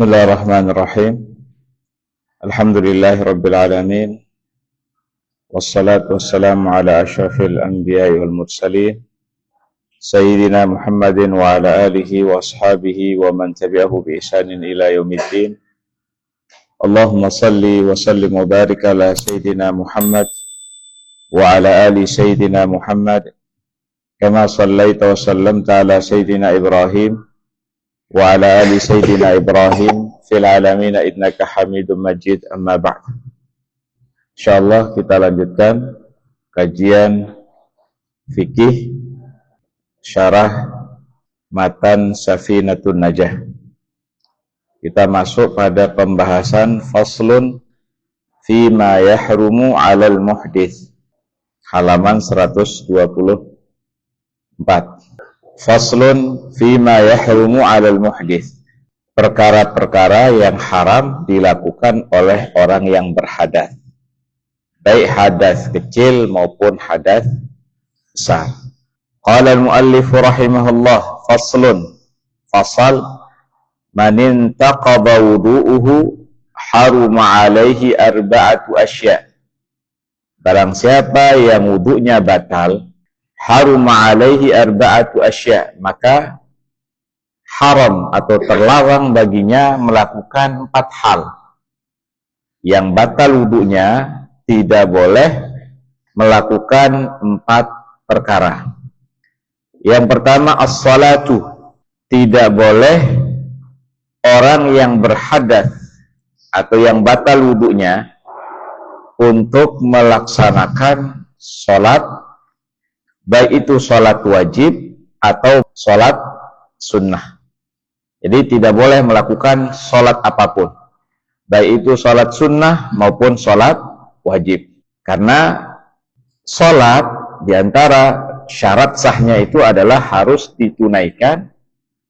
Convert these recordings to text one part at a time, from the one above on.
Bismillahirrahmanirrahim. Alhamdulillahirabbil alamin. Wassalatu wassalamu ala asyrafil anbiya'i wal mursalin sayyidina Muhammadin wa ala alihi wa ashabihi wa man tabi'ahu bi ihsanin ila yaumiddin. Allahumma salli wa sallim wa barik ala sayyidina Muhammad wa ala ali sayyidina Muhammad kama sallaita wa sallamta ala sayyidina Ibrahim wa ala ali sayyidina Ibrahim fil alamin innaka Hamidum Majid. Amma ba'd. Insyaallah kita lanjutkan kajian fikih syarah matan Safinatun Najah. Kita masuk pada pembahasan faslun fi ma yahrumu 'alal muhdits, halaman 124. Faslun fima yahrumu 'alal muhdits, perkara-perkara yang haram dilakukan oleh orang yang berhadas, baik hadas kecil maupun hadas besar. Qala al-muallif rahimahullah, faslun, fasal, man intaqada wudu'uhu haruma 'alaihi arba'atu asya'. Barang siapa yang wudu'nya batal, haruma alaihi arba'atu asya', maka haram atau terlarang baginya melakukan 4 hal. Yang batal wudunya tidak boleh melakukan 4 perkara. Yang pertama as-salatu, tidak boleh orang yang berhadas atau yang batal wudunya untuk melaksanakan sholat, baik itu sholat wajib atau sholat sunnah. Jadi tidak boleh melakukan sholat apapun, baik itu sholat sunnah maupun sholat wajib. Karena sholat diantara syarat sahnya itu adalah harus ditunaikan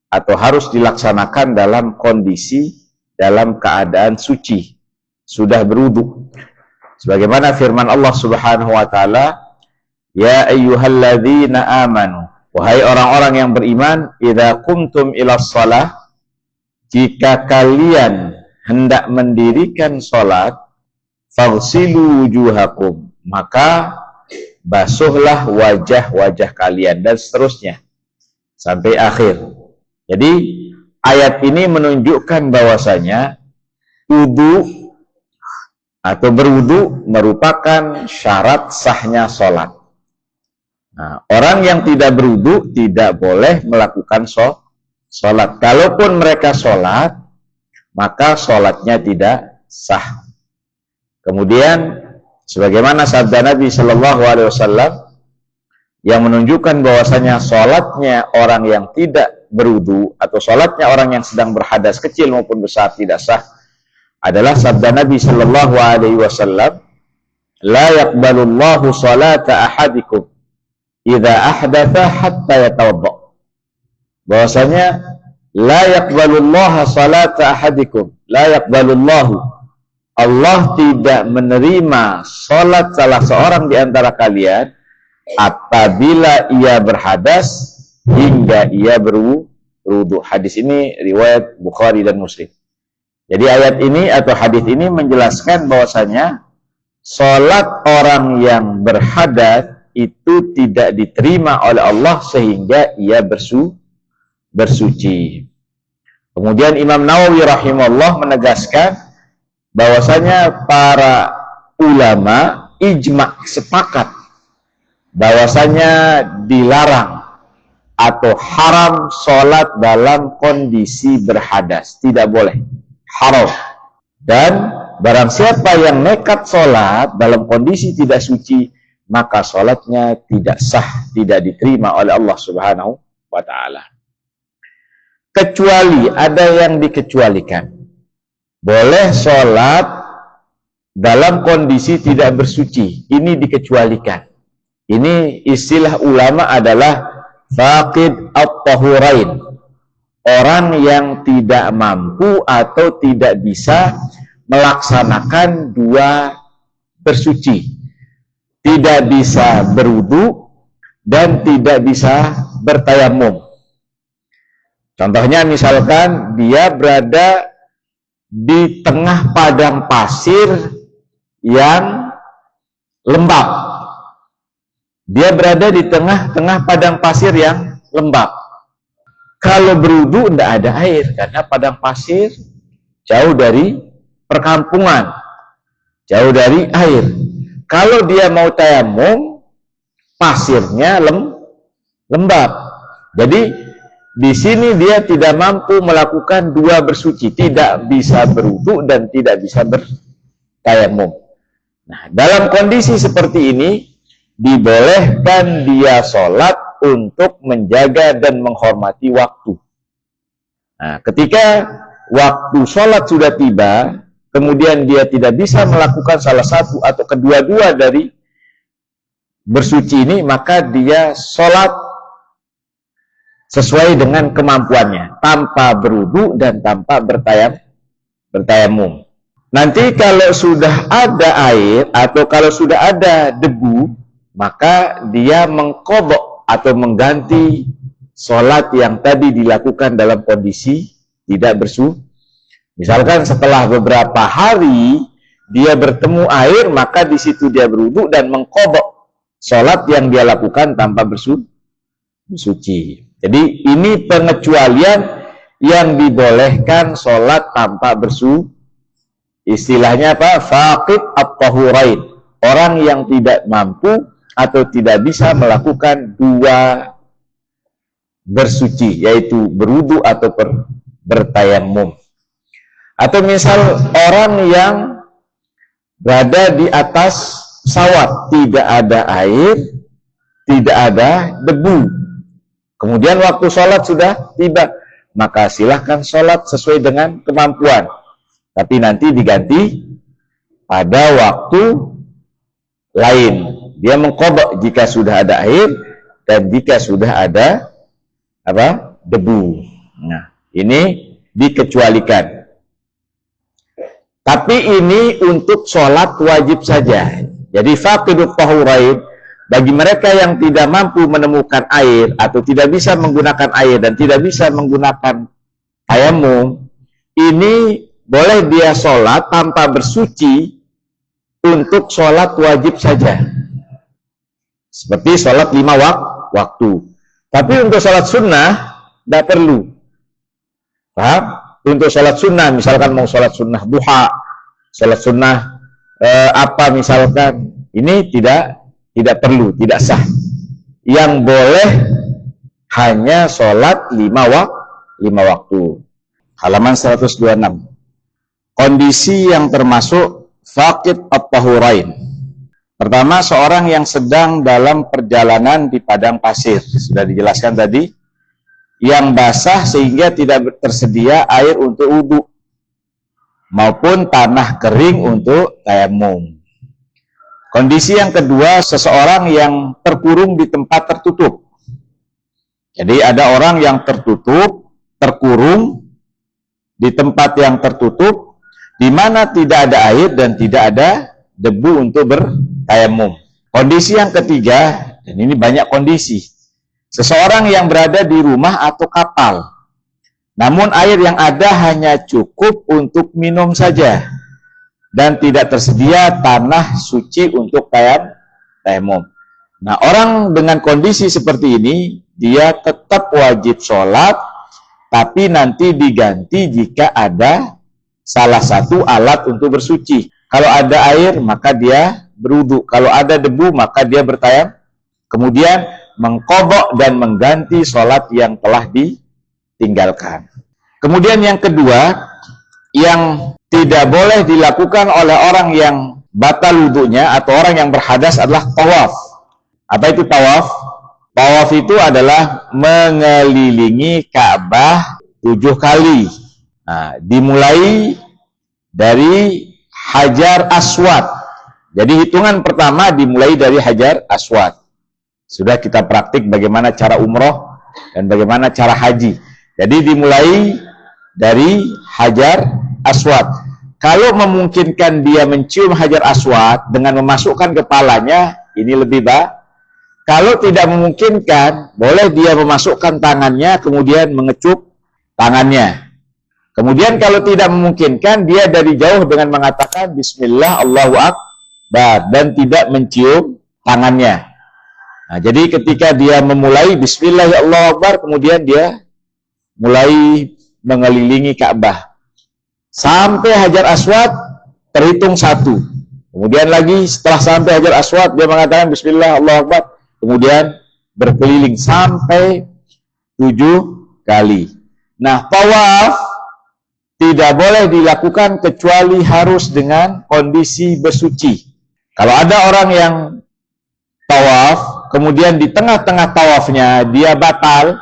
atau harus dilaksanakan dalam kondisi, dalam keadaan suci, sudah berwudu. Sebagaimana firman Allah Subhanahu wa ta'ala, ya ayyuhalladzina amanu, wahai orang-orang yang beriman, idza qumtum ilas shalah, jika kalian hendak mendirikan salat, faghsilu wujuhakum, maka basuhlah wajah-wajah kalian, dan seterusnya sampai akhir. Jadi ayat ini menunjukkan bahwasanya wudu atau berwudu merupakan syarat sahnya salat. Nah, orang yang tidak berwudu tidak boleh melakukan sholat. Kalaupun mereka sholat, maka sholatnya tidak sah. Kemudian, sebagaimana sabda Nabi Shallallahu Alaihi Wasallam yang menunjukkan bahwasanya sholatnya orang yang tidak berwudu atau sholatnya orang yang sedang berhadas kecil maupun besar tidak sah, adalah sabda Nabi Shallallahu Alaihi Wasallam, la yaqbalullahu salata ahadikum idza ahdatha hatta yatawadda. Bahwasanya la yaqbalullaha salata ahadikum, la yaqbalullahu, Allah tidak menerima salat salah seorang di antara kalian apabila ia berhadas hingga ia berwudu. Hadis ini riwayat Bukhari dan Muslim. Jadi ayat ini atau hadis ini menjelaskan bahwasanya salat orang yang berhadas itu tidak diterima oleh Allah sehingga ia bersuci. Kemudian Imam Nawawi rahimahullah menegaskan bahwasanya para ulama ijma' sepakat bahwasanya dilarang atau haram sholat dalam kondisi berhadas, tidak boleh, haram. Dan barang siapa yang nekat sholat dalam kondisi tidak suci, maka sholatnya tidak sah, tidak diterima oleh Allah Subhanahu wa ta'ala. Kecuali ada yang dikecualikan. Boleh sholat dalam kondisi tidak bersuci, ini dikecualikan. Ini istilah ulama adalah faqid at-tahurain, orang yang tidak mampu atau tidak bisa melaksanakan 2 bersuci, tidak bisa berwudu dan tidak bisa bertayamum. Contohnya misalkan dia berada di tengah padang pasir yang lembab. Dia berada di tengah-tengah padang pasir yang lembab. Kalau berwudu tidak ada air, karena padang pasir jauh dari perkampungan, jauh dari air. Kalau dia mau tayamum, pasirnya lembab. Jadi di sini dia tidak mampu melakukan dua bersuci, tidak bisa berwudu dan tidak bisa bertayamum. Nah, dalam kondisi seperti ini dibolehkan dia sholat untuk menjaga dan menghormati waktu. Nah, ketika waktu sholat sudah tiba, kemudian dia tidak bisa melakukan salah satu atau kedua-dua dari bersuci ini, maka dia sholat sesuai dengan kemampuannya, tanpa berwudu dan tanpa bertayamum. Nanti kalau sudah ada air atau kalau sudah ada debu, maka dia mengqadha atau mengganti sholat yang tadi dilakukan dalam kondisi tidak bersuci. Misalkan setelah beberapa hari dia bertemu air, maka di situ dia berwudu dan mengqadha sholat yang dia lakukan tanpa bersuci. Jadi ini pengecualian yang dibolehkan sholat tanpa bersuci. Istilahnya apa? Faqid at-tahurain. Orang yang tidak mampu atau tidak bisa melakukan dua bersuci, yaitu berwudu atau bertayamum. Atau misal orang yang berada di atas pesawat, tidak ada air, tidak ada debu, kemudian waktu sholat sudah tiba, maka silahkan sholat sesuai dengan kemampuan, tapi nanti diganti pada waktu lain. Dia mengqadha jika sudah ada air dan jika sudah ada debu. Nah, ini dikecualikan. Tapi ini untuk sholat wajib saja. Jadi faqidut tahurain, bagi mereka yang tidak mampu menemukan air atau tidak bisa menggunakan air dan tidak bisa menggunakan tayamum, ini boleh dia sholat tanpa bersuci untuk sholat wajib saja. Seperti sholat 5 waktu. Tapi untuk sholat sunnah tidak perlu. Paham? Untuk sholat sunnah, misalkan mau sholat sunnah duha, sholat sunnah misalkan, ini tidak perlu, tidak sah. Yang boleh hanya sholat 5 waktu. Halaman 126. Kondisi yang termasuk faqid at-tahurain. Pertama, seorang yang sedang dalam perjalanan di padang pasir, sudah dijelaskan tadi, yang basah sehingga tidak tersedia air untuk wudu, maupun tanah kering untuk tayamum. Kondisi yang kedua, seseorang yang terkurung di tempat tertutup. Jadi ada orang yang terkurung di tempat yang tertutup, di mana tidak ada air dan tidak ada debu untuk bertayamum. Kondisi yang ketiga, dan ini banyak kondisi, seseorang yang berada di rumah atau kapal, namun air yang ada hanya cukup untuk minum saja, dan tidak tersedia tanah suci untuk tayamum. Nah, orang dengan kondisi seperti ini, dia tetap wajib sholat, tapi nanti diganti jika ada salah satu alat untuk bersuci. Kalau ada air, maka dia berwudu. Kalau ada debu, maka dia bertayamum. Kemudian mengqadha dan mengganti sholat yang telah ditinggalkan. Kemudian yang kedua, yang tidak boleh dilakukan oleh orang yang batal wudunya atau orang yang berhadas adalah tawaf. Apa itu tawaf? Tawaf itu adalah mengelilingi Ka'bah 7 kali. Nah, dimulai dari Hajar Aswad. Jadi hitungan pertama dimulai dari Hajar Aswad. Sudah kita praktik bagaimana cara umroh dan bagaimana cara haji. Jadi dimulai dari Hajar Aswad. Kalau memungkinkan dia mencium Hajar Aswad dengan memasukkan kepalanya, ini lebih baik. Kalau tidak memungkinkan, boleh dia memasukkan tangannya kemudian mengecup tangannya. Kemudian kalau tidak memungkinkan, dia dari jauh dengan mengatakan Bismillah Allahu Akbar dan tidak mencium tangannya. Nah, jadi ketika dia memulai Bismillah Allahu Akbar, kemudian dia mulai mengelilingi Ka'bah sampai Hajar Aswad, terhitung 1. Kemudian lagi setelah sampai Hajar Aswad, dia mengatakan Bismillah Allahu Akbar, kemudian berkeliling sampai 7 kali. Nah, tawaf tidak boleh dilakukan kecuali harus dengan kondisi bersuci. Kalau ada orang yang tawaf, kemudian di tengah-tengah tawafnya dia batal,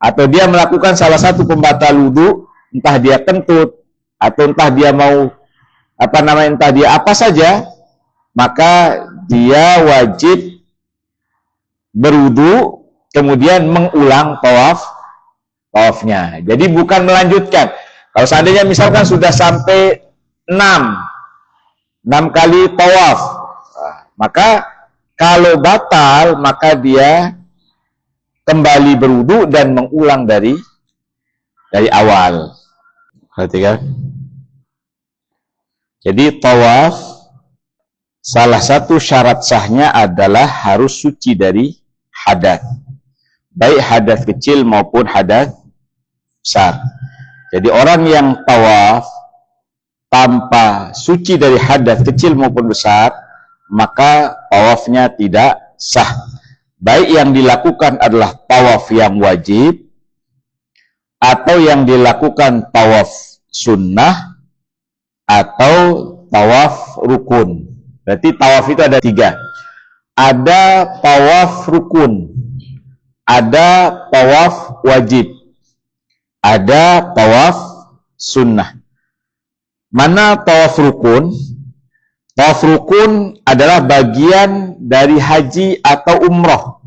atau dia melakukan salah satu pembatal wudu, entah dia kentut, atau entah dia mau entah dia apa saja, maka dia wajib berwudu, kemudian mengulang tawafnya. Jadi bukan melanjutkan. Kalau seandainya misalkan sudah sampai 6 kali tawaf, maka kalau batal, maka dia kembali berwudu dan mengulang dari awal. Perhatikan. Jadi tawaf, salah satu syarat sahnya adalah harus suci dari hadas, baik hadas kecil maupun hadas besar. Jadi orang yang tawaf tanpa suci dari hadas kecil maupun besar, maka tawafnya tidak sah. Baik yang dilakukan adalah tawaf yang wajib, atau yang dilakukan tawaf sunnah, atau tawaf rukun. Berarti tawaf itu ada 3. Ada tawaf rukun, ada tawaf wajib, ada tawaf sunnah. Mana tawaf rukun? Tawaf rukun adalah bagian dari haji atau umroh.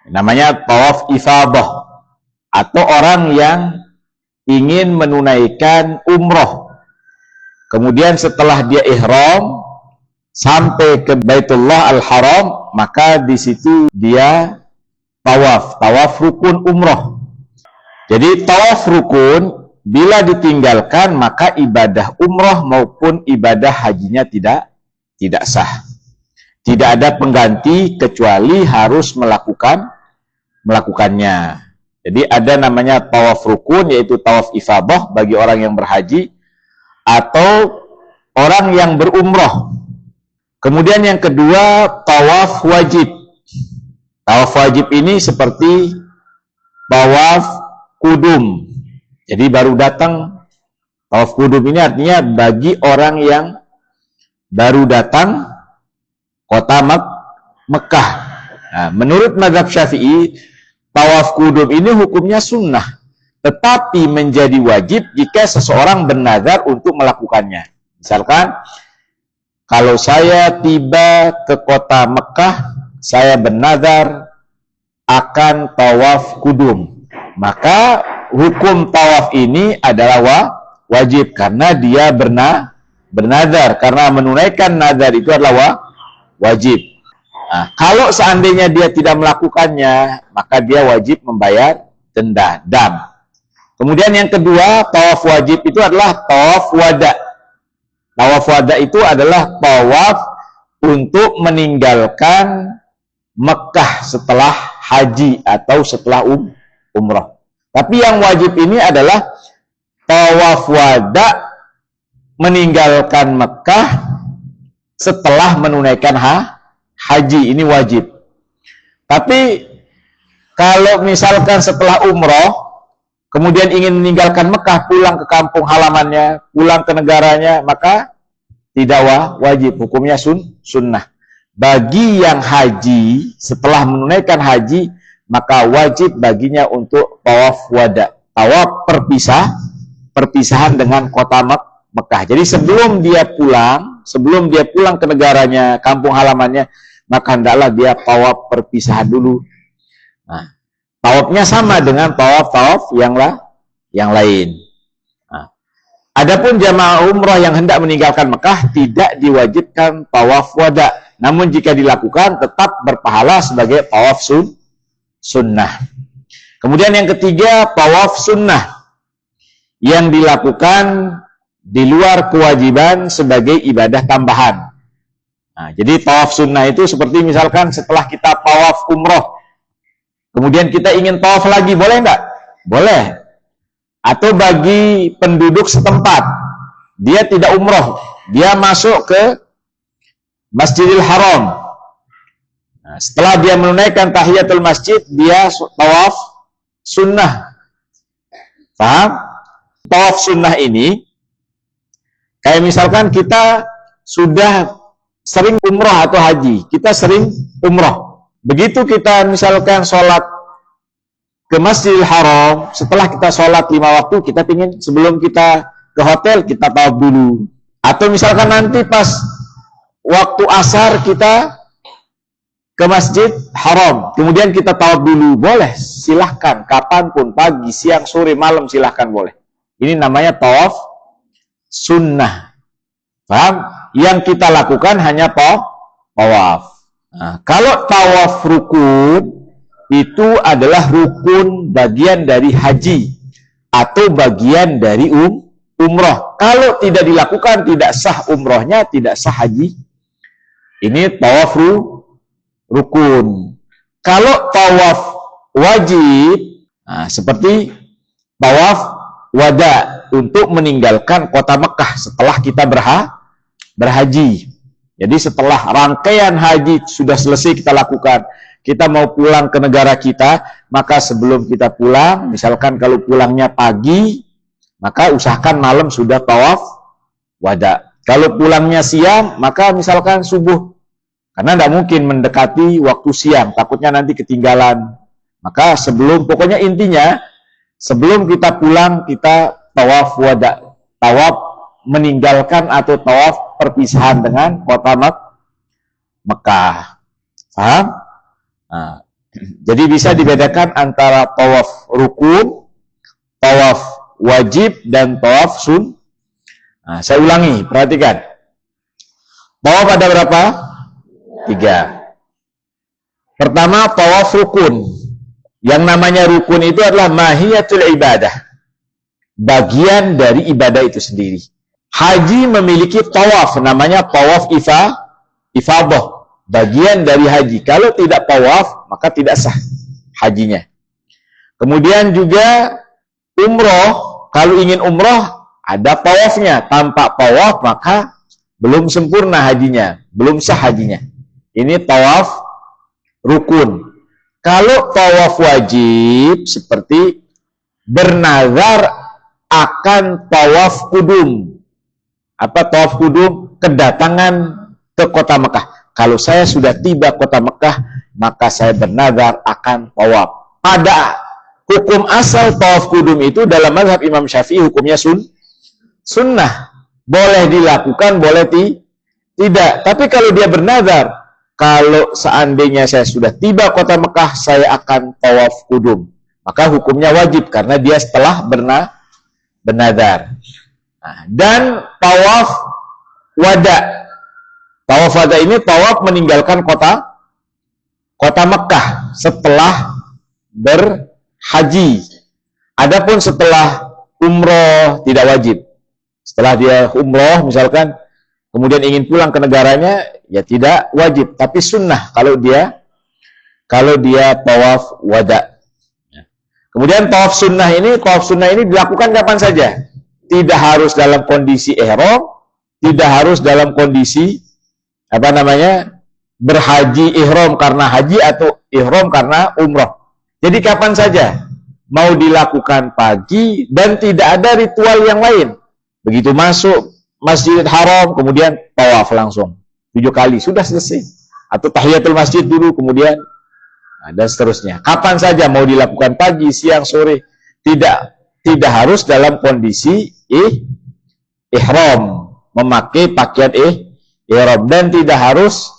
Namanya tawaf ifadah, atau orang yang ingin menunaikan umroh. Kemudian setelah dia ihram sampai ke Baitullah Al-Haram, maka di situ dia tawaf rukun umroh. Jadi tawaf rukun bila ditinggalkan, maka ibadah umroh maupun ibadah hajinya tidak sah. Tidak ada pengganti kecuali harus melakukannya. Jadi ada namanya tawaf rukun, yaitu tawaf ifadah bagi orang yang berhaji atau orang yang berumroh. Kemudian yang kedua, tawaf wajib. Tawaf wajib ini seperti tawaf kudum. Jadi baru datang, tawaf kudum ini artinya bagi orang yang baru datang kota Mekah. Nah, menurut mazhab Syafi'i, tawaf kudum ini hukumnya sunnah, tetapi menjadi wajib jika seseorang bernazar untuk melakukannya. Misalkan, kalau saya tiba ke kota Mekah, saya bernazar akan tawaf kudum, maka hukum tawaf ini adalah wajib karena dia bernazar, karena menunaikan nazar itu adalah wajib. Nah, kalau seandainya dia tidak melakukannya, maka dia wajib membayar dam. Kemudian yang kedua, tawaf wajib itu adalah tawaf wada. Tawaf wada itu adalah tawaf untuk meninggalkan Mekah setelah haji atau setelah umrah. Tapi yang wajib ini adalah tawaf wada meninggalkan Mekah setelah menunaikan haji, ini wajib. Tapi kalau misalkan setelah umroh kemudian ingin meninggalkan Mekah, pulang ke kampung halamannya, pulang ke negaranya, maka tidak wajib, hukumnya sunnah. Bagi yang haji, setelah menunaikan haji, maka wajib baginya untuk tawaf wada, tawaf perpisahan dengan kota Mekah. Jadi sebelum dia pulang ke negaranya, kampung halamannya, maka hendaklah dia tawaf perpisahan dulu. Nah, tawafnya sama dengan tawaf yang lain. Nah, adapun jamaah umrah yang hendak meninggalkan Mekah tidak diwajibkan tawaf wada, namun jika dilakukan tetap berpahala sebagai tawaf sunnah. Kemudian yang ketiga, tawaf sunnah. yang dilakukan di luar kewajiban sebagai ibadah tambahan. Nah, jadi tawaf sunnah itu seperti misalkan setelah kita tawaf umroh, kemudian kita ingin tawaf lagi, boleh nggak? Boleh. Atau bagi penduduk setempat, dia tidak umroh, dia masuk ke Masjidil Haram. Nah, setelah dia menunaikan tahiyatul masjid, dia tawaf sunnah. Paham? Tawaf sunnah ini, kayak misalkan kita sudah sering umroh atau haji, kita sering umroh. Begitu kita misalkan sholat ke Masjidil Haram, setelah kita sholat 5 waktu, kita ingin sebelum kita ke hotel, kita tawaf dulu. Atau misalkan nanti pas waktu asar kita ke Masjid Haram, kemudian kita tawaf dulu, boleh, silahkan, kapanpun, pagi, siang, sore, malam, silahkan, boleh. Ini namanya tawaf sunnah. Paham? Yang kita lakukan hanya tawaf. Nah, kalau tawaf rukun itu adalah rukun bagian dari haji atau bagian dari umroh. Kalau tidak dilakukan, tidak sah umrohnya, tidak sah haji. Ini tawaf rukun. Kalau tawaf wajib, nah, seperti tawaf wada untuk meninggalkan kota Mekah setelah kita berhaji. Jadi setelah rangkaian haji sudah selesai kita lakukan, kita mau pulang ke negara kita, maka sebelum kita pulang, misalkan kalau pulangnya pagi, maka usahakan malam sudah tawaf wada. Kalau pulangnya siang, maka misalkan subuh, karena tidak mungkin mendekati waktu siang, takutnya nanti ketinggalan. Maka pokoknya intinya, sebelum kita pulang, kita tawaf wada, tawaf meninggalkan atau tawaf perpisahan dengan kota Mekah. Paham? Nah, jadi bisa dibedakan antara tawaf rukun, tawaf wajib, dan tawaf sun. Nah, saya ulangi, perhatikan. Tawaf ada berapa? 3. Pertama, tawaf rukun. Yang namanya rukun itu adalah mahiyatul ibadah, bagian dari ibadah itu sendiri. Haji memiliki tawaf, namanya tawaf ifadah, bagian dari haji. Kalau tidak tawaf, maka tidak sah hajinya. Kemudian juga umroh, kalau ingin umroh, ada tawafnya. Tanpa tawaf, maka belum sempurna hajinya, belum sah hajinya. Ini tawaf rukun. Kalau tawaf wajib, seperti bernazar akan tawaf kudum. Apa tawaf kudum? Kedatangan ke kota Mekah. Kalau saya sudah tiba kota Mekah, maka saya bernazar akan tawaf. Pada hukum asal tawaf kudum itu dalam mazhab Imam Syafi'i hukumnya sunnah. Boleh dilakukan, boleh tidak. Tapi kalau dia bernazar, kalau seandainya saya sudah tiba kota Mekah, saya akan tawaf kudum, maka hukumnya wajib karena dia setelah bernazar. Nah, dan tawaf wada. Tawaf wada ini tawaf meninggalkan kota Mekah setelah berhaji. Adapun setelah umroh tidak wajib. Setelah dia umroh misalkan, kemudian ingin pulang ke negaranya, ya tidak wajib, tapi sunnah kalau dia tawaf wada. Kemudian tawaf sunnah ini dilakukan kapan saja. Tidak harus dalam kondisi ihram, tidak harus dalam kondisi berhaji ihram karena haji atau ihram karena umroh. Jadi kapan saja mau dilakukan pagi dan tidak ada ritual yang lain. Begitu masuk Masjidil Haram, kemudian tawaf langsung 7 kali, sudah selesai. Atau tahiyatul masjid dulu, kemudian dan seterusnya. Kapan saja mau dilakukan pagi, siang, sore, tidak harus dalam kondisi ihram, memakai pakaian ihram, dan tidak harus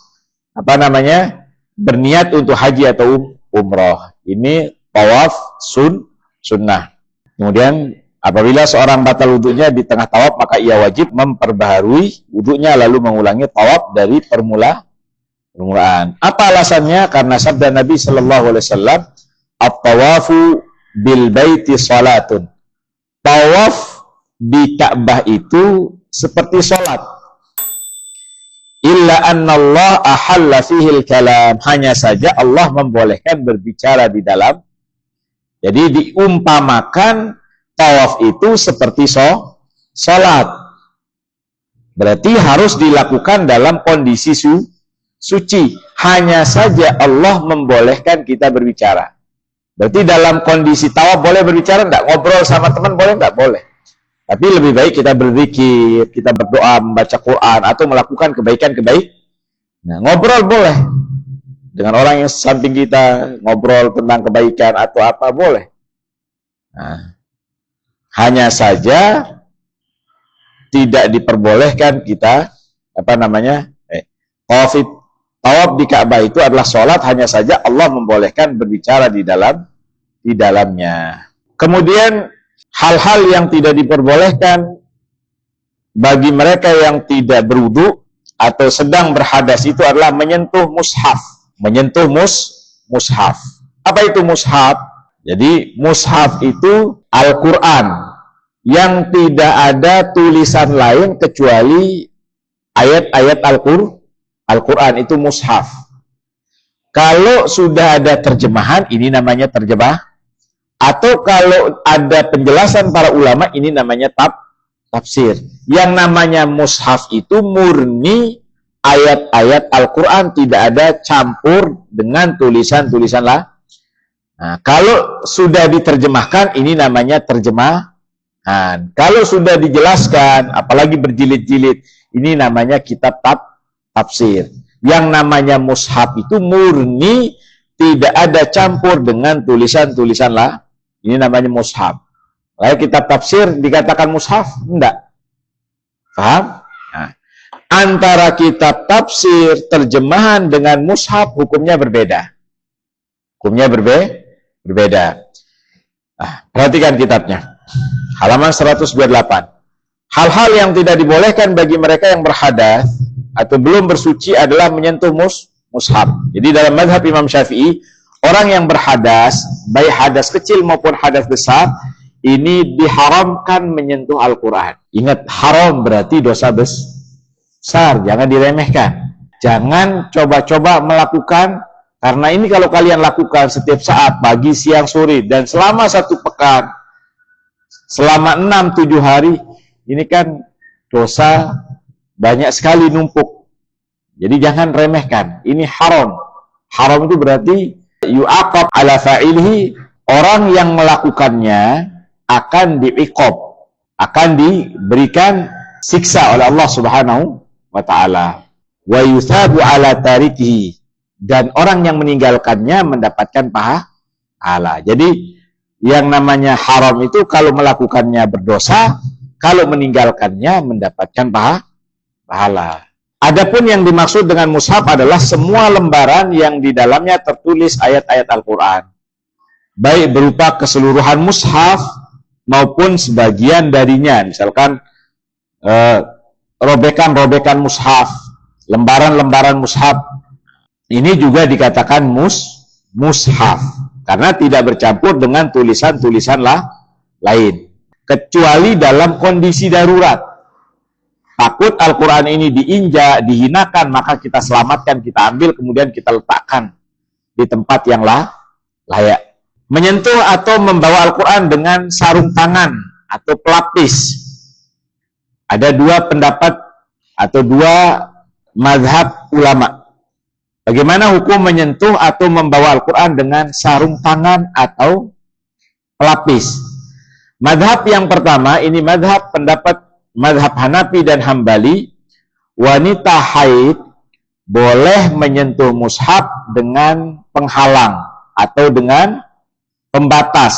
berniat untuk haji atau umroh. Ini tawaf sunnah. Kemudian apabila seorang batal wudunya di tengah tawaf, maka ia wajib memperbaharui wudunya lalu mengulangi tawaf dari permulaan. Apa alasannya? Karena sabda Nabi Shallallahu Alaihi Wasallam, "At-tawafu bil baiti salatun." Tawaf di Ka'bah itu seperti sholat. Illa annallah ahalla fihil kalam. Hanya saja Allah membolehkan berbicara di dalam. Jadi diumpamakan tawaf itu seperti sholat. Berarti harus dilakukan dalam kondisi suci. Hanya saja Allah membolehkan kita berbicara. Berarti dalam kondisi tawaf boleh berbicara enggak? Ngobrol sama teman boleh enggak? Boleh. Tapi lebih baik kita berzikir, kita berdoa, membaca Quran, atau melakukan kebaikan-kebaikan. Nah, ngobrol boleh. Dengan orang yang samping kita, ngobrol tentang kebaikan atau apa, boleh. Nah, hanya saja tidak diperbolehkan kita, tawaf di Ka'bah itu adalah sholat, hanya saja Allah membolehkan berbicara di dalamnya. Kemudian, hal-hal yang tidak diperbolehkan bagi mereka yang tidak berwudu atau sedang berhadas itu adalah menyentuh mushaf. Menyentuh mushaf. Apa itu mushaf? Jadi mushaf itu Al-Quran yang tidak ada tulisan lain kecuali ayat-ayat Al-Quran itu mushaf. Kalau sudah ada terjemahan, ini namanya terjemah. Atau kalau ada penjelasan para ulama, ini namanya tafsir. Yang namanya mushaf itu murni ayat-ayat Al-Quran, tidak ada campur dengan tulisan-tulisan lah. Nah, kalau sudah diterjemahkan, ini namanya terjemahan. Kalau sudah dijelaskan, apalagi berjilid-jilid, ini namanya kitab tafsir. Yang namanya mushaf itu murni, tidak ada campur dengan tulisan-tulisan lah. Ini namanya mushaf. Lalu kitab tafsir dikatakan mushaf? Enggak. Paham? Nah, antara kitab tafsir, terjemahan dengan mushaf, hukumnya berbeda. Hukumnya berbeda. Nah, perhatikan kitabnya. Halaman 128. Hal-hal yang tidak dibolehkan bagi mereka yang berhadas atau belum bersuci adalah menyentuh mushaf. Jadi dalam mazhab Imam Syafi'i, orang yang berhadas, baik hadas kecil maupun hadas besar, ini diharamkan menyentuh Al-Quran. Ingat, haram berarti dosa besar, jangan diremehkan. Jangan coba-coba melakukan, karena ini kalau kalian lakukan setiap saat, pagi, siang, sore, dan selama 1 pekan, selama 6-7 hari, ini kan dosa banyak sekali numpuk. Jadi jangan remehkan, ini haram. Haram itu berarti yu'aqab ala fa'ilihi, orang yang melakukannya akan diiqab, akan diberikan siksa oleh Allah Subhanahu wa ta'ala. Wa yuthabu ala tarikihi, dan orang yang meninggalkannya mendapatkan pahala. Jadi yang namanya haram itu kalau melakukannya berdosa, kalau meninggalkannya mendapatkan pahala. Adapun yang dimaksud dengan mushaf adalah semua lembaran yang di dalamnya tertulis ayat-ayat Al-Quran, baik berupa keseluruhan mushaf maupun sebagian darinya. Misalkan robekan-robekan mushaf, lembaran-lembaran mushaf, ini juga dikatakan mushaf karena tidak bercampur dengan tulisan-tulisan lain, kecuali dalam kondisi darurat. Takut Al-Quran ini diinjak, dihinakan, maka kita selamatkan, kita ambil, kemudian kita letakkan di tempat yang layak. Menyentuh atau membawa Al-Quran dengan sarung tangan atau pelapis. Ada 2 pendapat atau 2 mazhab ulama. Bagaimana hukum menyentuh atau membawa Al-Quran dengan sarung tangan atau pelapis? Mazhab yang pertama, ini pendapat mazhab Hanafi dan Hambali, wanita haid boleh menyentuh mushaf dengan penghalang atau dengan pembatas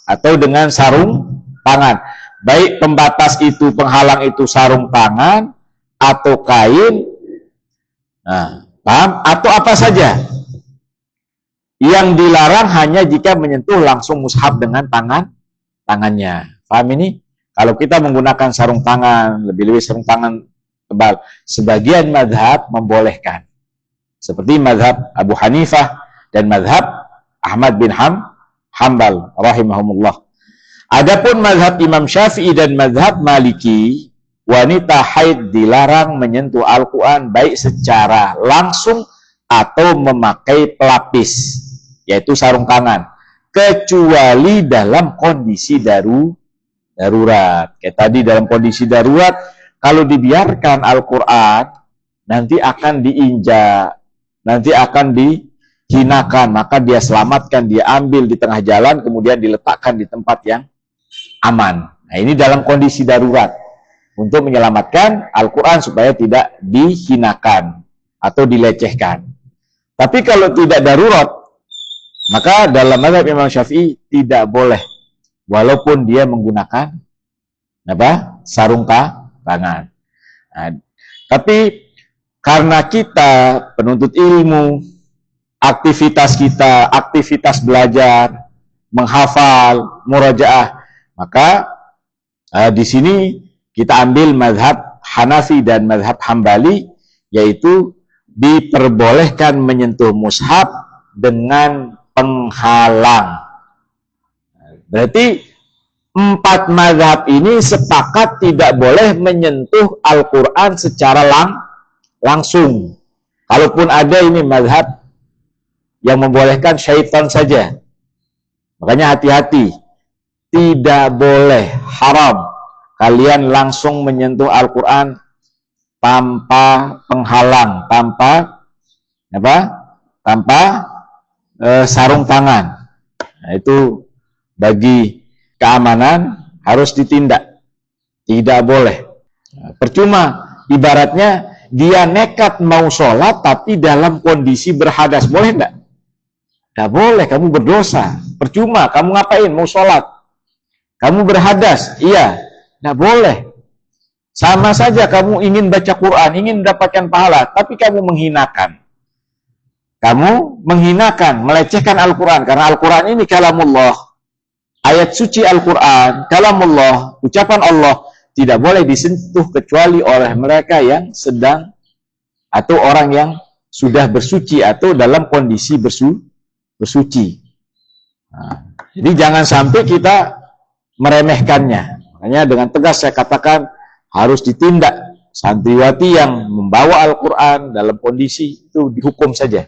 atau dengan sarung tangan. Baik pembatas itu, penghalang itu sarung tangan atau kain, paham? Atau apa saja. Yang dilarang hanya jika menyentuh langsung mushaf dengan tangannya. Paham ini? Kalau kita menggunakan sarung tangan, lebih-lebih sarung tangan tebal, sebagian mazhab membolehkan. Seperti mazhab Abu Hanifah dan mazhab Ahmad bin Hanbal rahimahumullah. Adapun mazhab Imam Syafi'i dan mazhab Maliki, wanita haid dilarang menyentuh Al-Quran baik secara langsung atau memakai pelapis, yaitu sarung tangan, kecuali dalam kondisi darurat. Kayak tadi dalam kondisi darurat, kalau dibiarkan Al-Quran, nanti akan diinjak, nanti akan dihinakan, maka dia selamatkan, dia ambil di tengah jalan, kemudian diletakkan di tempat yang aman. Nah, ini dalam kondisi darurat untuk menyelamatkan Al-Quran supaya tidak dihinakan atau dilecehkan. Tapi kalau tidak darurat, maka dalam mazhab Imam Syafi'i tidak boleh, walaupun dia menggunakan sarung tangan. Nah, tapi karena kita penuntut ilmu, aktivitas belajar, menghafal, murajaah, maka di sini kita ambil mazhab Hanafi dan mazhab Hambali, yaitu diperbolehkan menyentuh mushaf dengan penghalang. Berarti 4 mazhab ini sepakat tidak boleh menyentuh Al-Quran secara langsung. Kalaupun ada ini mazhab yang membolehkan syaitan saja. Makanya hati-hati. Tidak boleh, haram kalian langsung menyentuh Al-Quran tanpa penghalang, tanpa sarung tangan. Nah, itu bagi keamanan harus ditindak. Tidak boleh. Nah, percuma, ibaratnya dia nekat mau sholat tapi dalam kondisi berhadas. Boleh enggak? Tidak boleh, kamu berdosa. Percuma, kamu ngapain? Mau sholat. Kamu berhadas, iya, tidak boleh. Sama saja kamu ingin baca Quran, ingin mendapatkan pahala, tapi kamu menghinakan. Kamu menghinakan, melecehkan Al-Quran, karena Al-Quran ini kalamullah. Ayat suci Al-Quran, kalamullah, ucapan Allah, tidak boleh disentuh kecuali oleh mereka yang sedang, atau orang yang sudah bersuci, atau dalam kondisi bersuci. Nah, jadi jangan sampai kita meremehkannya. Makanya dengan tegas saya katakan harus ditindak. Santriwati yang membawa Al-Quran dalam kondisi itu dihukum saja.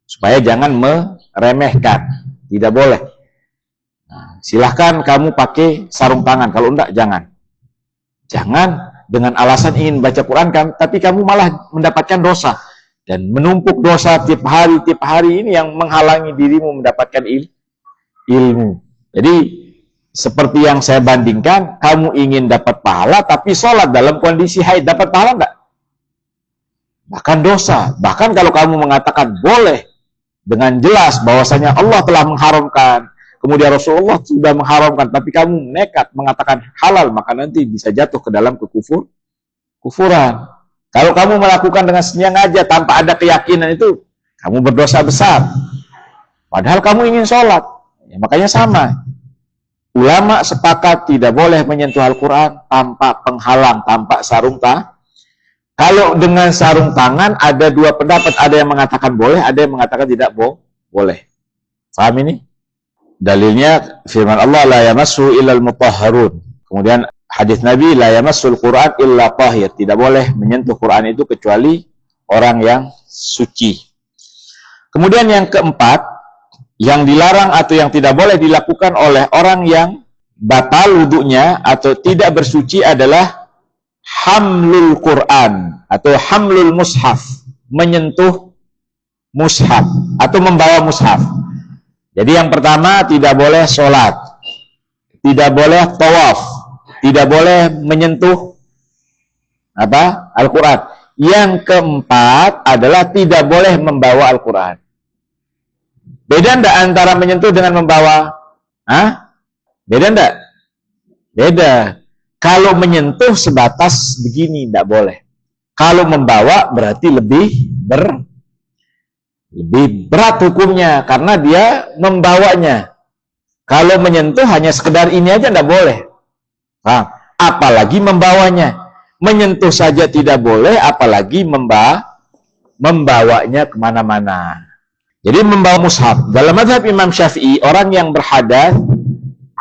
Supaya jangan meremehkan. Tidak boleh. Nah, silahkan kamu pakai sarung tangan. Kalau enggak, jangan. Jangan dengan alasan ingin baca Quran, tapi kamu malah mendapatkan dosa. Dan menumpuk dosa tiap hari ini yang menghalangi dirimu mendapatkan ilmu. Jadi seperti yang saya bandingkan, kamu ingin dapat pahala tapi sholat dalam kondisi haid, dapat pahala enggak? Bahkan dosa. Bahkan kalau kamu mengatakan boleh dengan jelas bahwasanya Allah telah mengharamkan, kemudian Rasulullah sudah mengharamkan, tapi kamu nekat mengatakan halal, maka nanti bisa jatuh ke dalam kekufuran. Kalau kamu melakukan dengan sengaja tanpa ada keyakinan, itu kamu berdosa besar. Padahal kamu ingin sholat. Ya, makanya sama. Ulama sepakat tidak boleh menyentuh Al-Quran tanpa penghalang, tanpa sarung tangan. Kalau dengan sarung tangan ada 2 pendapat, ada yang mengatakan boleh, ada yang mengatakan tidak boleh. Paham ini? Dalilnya firman Allah, la yamassu illal mutahharun. Kemudian hadis Nabi, la yamassul Quran illa tahir. Tidak boleh menyentuh Quran itu kecuali orang yang suci. Kemudian yang keempat, yang dilarang atau yang tidak boleh dilakukan oleh orang yang batal wudunya atau tidak bersuci adalah hamlul Quran atau hamlul mushaf, menyentuh mushaf atau membawa mushaf. Jadi yang pertama, tidak boleh sholat, tidak boleh tawaf, tidak boleh menyentuh Al-Quran. Yang keempat adalah tidak boleh membawa Al-Quran. Beda enggak antara menyentuh dengan membawa? Beda enggak? Beda. Kalau menyentuh sebatas begini, enggak boleh. Kalau membawa berarti lebih berat hukumnya, karena dia membawanya. Kalau menyentuh hanya sekedar ini aja enggak boleh. Apalagi membawanya. Menyentuh saja tidak boleh, apalagi membawanya kemana-mana. Jadi membawa mushaf. Dalam mazhab Imam Syafi'i, orang yang berhadas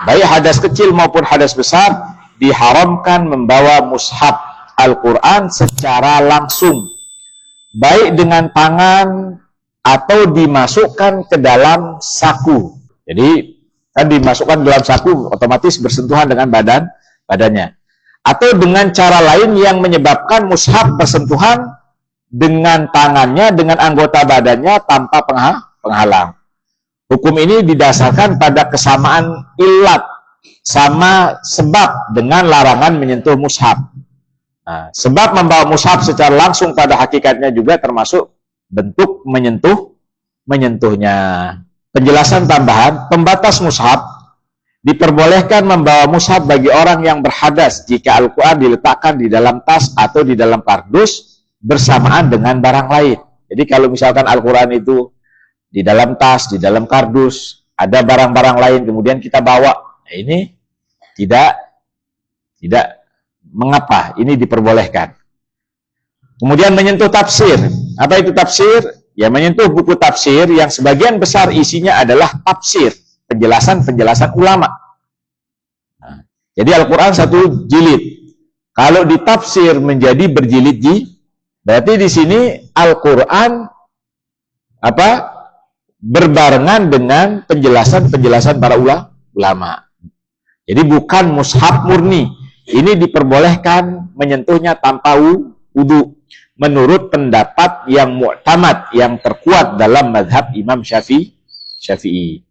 baik hadas kecil maupun hadas besar, diharamkan membawa mushaf Al-Quran secara langsung, baik dengan tangan atau dimasukkan ke dalam saku. Jadi kan dimasukkan dalam saku, otomatis bersentuhan dengan badannya. Atau dengan cara lain yang menyebabkan mushaf bersentuhan dengan tangannya, dengan anggota badannya tanpa penghalang. Hukum ini didasarkan pada kesamaan ilat sama sebab dengan larangan menyentuh mushaf. Nah, sebab membawa mushaf secara langsung pada hakikatnya juga termasuk bentuk menyentuhnya. Penjelasan tambahan, pembatas mushaf: diperbolehkan membawa mushaf bagi orang yang berhadas jika Al-Quran diletakkan di dalam tas atau di dalam kardus bersamaan dengan barang lain. Jadi kalau misalkan Al-Quran itu di dalam tas, di dalam kardus, ada barang-barang lain kemudian kita bawa, nah ini tidak mengapa, ini diperbolehkan. Kemudian menyentuh tafsir. Apa itu tafsir? Ya, menyentuh buku tafsir yang sebagian besar isinya adalah tafsir, penjelasan-penjelasan ulama. Nah, jadi Al-Quran satu jilid. Kalau ditafsir menjadi berjilid-jilid, berarti di sini Al-Quran berbarengan dengan penjelasan-penjelasan para ulama. Jadi bukan mushaf murni. Ini diperbolehkan menyentuhnya tanpa wudu menurut pendapat yang mu'tamad, yang terkuat dalam mazhab Imam Syafi'i.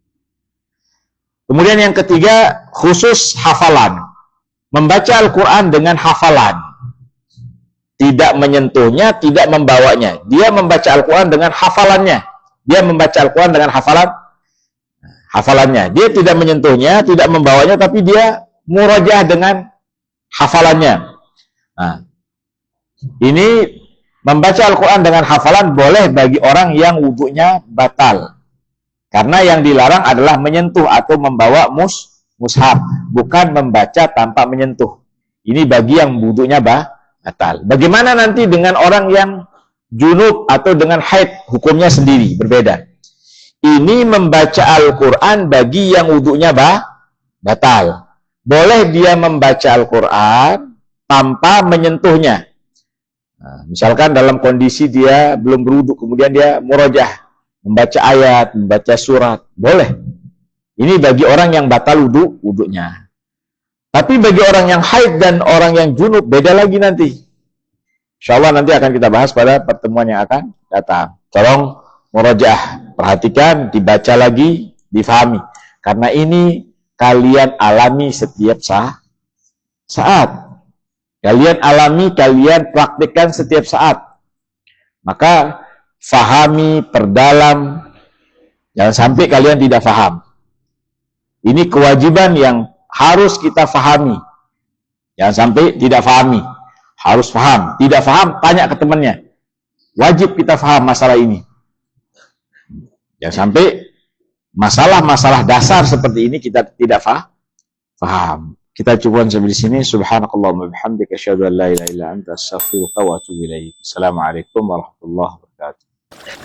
Kemudian yang ketiga, khusus hafalan. Membaca Al-Quran dengan hafalan. Tidak menyentuhnya, tidak membawanya. Dia membaca Al-Quran dengan hafalannya. Dia membaca Al-Quran dengan hafalannya. Dia tidak menyentuhnya, tidak membawanya, tapi dia murajaah dengan hafalannya. Nah, ini membaca Al-Quran dengan hafalan boleh bagi orang yang wudunya batal. Karena yang dilarang adalah menyentuh atau membawa mushaf, bukan membaca tanpa menyentuh. Ini bagi yang wudunya batal. Bagaimana nanti dengan orang yang junub atau dengan haid, hukumnya sendiri, berbeda. Ini membaca Al-Quran bagi yang wudunya batal. Boleh dia membaca Al-Quran tanpa menyentuhnya. Nah, misalkan dalam kondisi dia belum berwudu, kemudian dia murajah, membaca ayat, membaca surat, boleh. Ini bagi orang yang batal wudunya. Tapi bagi orang yang haid dan orang yang junub, beda lagi nanti. Insya Allah nanti akan kita bahas pada pertemuan yang akan datang. Tolong murajah, perhatikan, dibaca lagi, difahami. Karena ini kalian alami setiap saat. Kalian alami, kalian praktikkan setiap saat. Maka fahami, perdalam, jangan sampai kalian tidak faham. Ini kewajiban yang harus kita fahami. Jangan sampai tidak fahami. Harus faham. Tidak faham, tanya ke temannya. Wajib kita faham masalah ini. Jangan sampai masalah-masalah dasar seperti ini kita tidak faham. Kita cukupkan sampai di sini. Subhanakallahumma bihamdika asyhadu an la ilaha illa anta astaghfiruka wa atubu ilaik. Assalamualaikum warahmatullahi wabarakatuh.